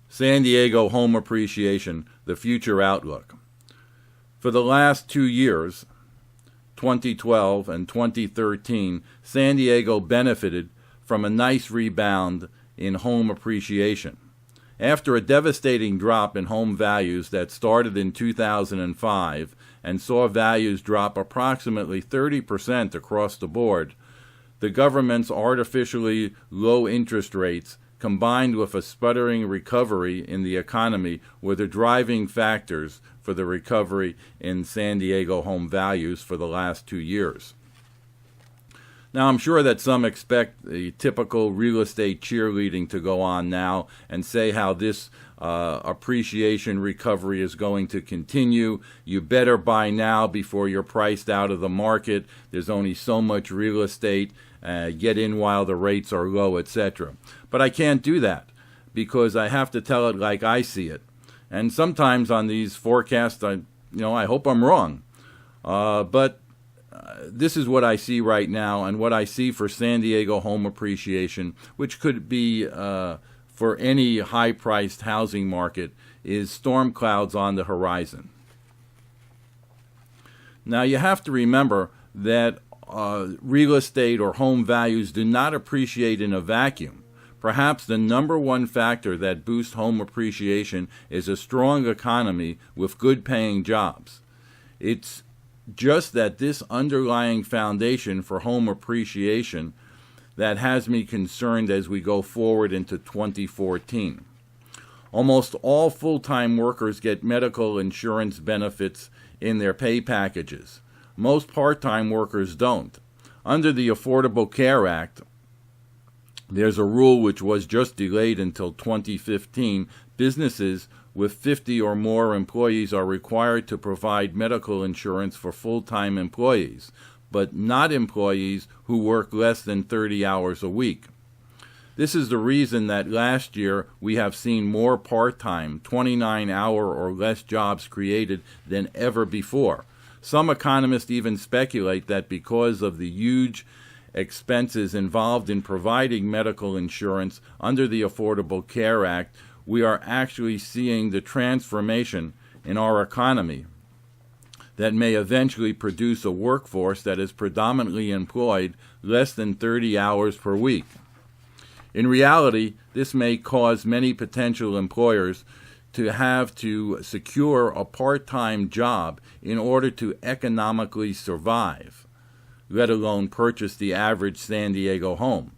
San Diego home appreciation, the future outlook. For the last 2 years, 2012 and 2013, San Diego benefited from a nice rebound in home appreciation. After a devastating drop in home values that started in 2005 and saw values drop approximately 30% across the board, the government's artificially low interest rates combined with a sputtering recovery in the economy were the driving factors for the recovery in San Diego home values for the last 2 years. Now, I'm sure that some expect the typical real estate cheerleading to go on now and say how this appreciation recovery is going to continue. You better buy now before you're priced out of the market. There's only so much real estate. Get in while the rates are low, etc. But I can't do that because I have to tell it like I see it. And sometimes on these forecasts, I hope I'm wrong. But this is what I see right now and what I see for San Diego home appreciation, which could be for any high-priced housing market, is storm clouds on the horizon. Now, you have to remember that real estate or home values do not appreciate in a vacuum. Perhaps the number one factor that boosts home appreciation is a strong economy with good-paying jobs. It's just that this underlying foundation for home appreciation that has me concerned as we go forward into 2014. Almost all full-time workers get medical insurance benefits in their pay packages. Most part-time workers don't. Under the Affordable Care Act, there's a rule which was just delayed until 2015. Businesses with 50 or more employees are required to provide medical insurance for full-time employees, but not employees who work less than 30 hours a week. This is the reason that last year we have seen more part-time, 29-hour or less jobs created than ever before. Some economists even speculate that because of the huge expenses involved in providing medical insurance under the Affordable Care Act, we are actually seeing the transformation in our economy that may eventually produce a workforce that is predominantly employed less than 30 hours per week. In reality, this may cause many potential employers to have to secure a part-time job in order to economically survive, let alone purchase the average San Diego home.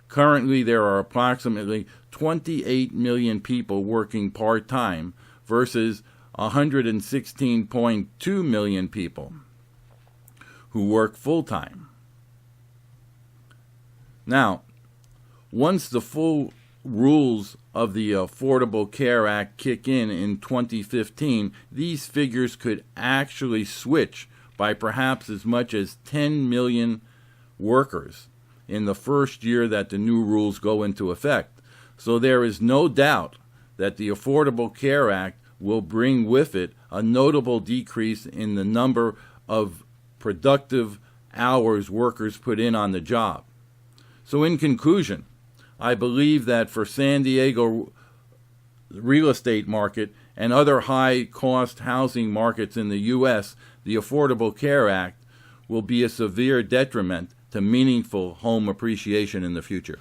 Currently, there are approximately 28 million people working part-time versus 116.2 million people who work full-time. Now, once the full rules of the Affordable Care Act kick in 2015, these figures could actually switch by perhaps as much as 10 million workers in the first year that the new rules go into effect. So there is no doubt that the Affordable Care Act will bring with it a notable decrease in the number of productive hours workers put in on the job. So in conclusion, I believe that for San Diego real estate market and other high-cost housing markets in the U.S., the Affordable Care Act will be a severe detriment to meaningful home appreciation in the future.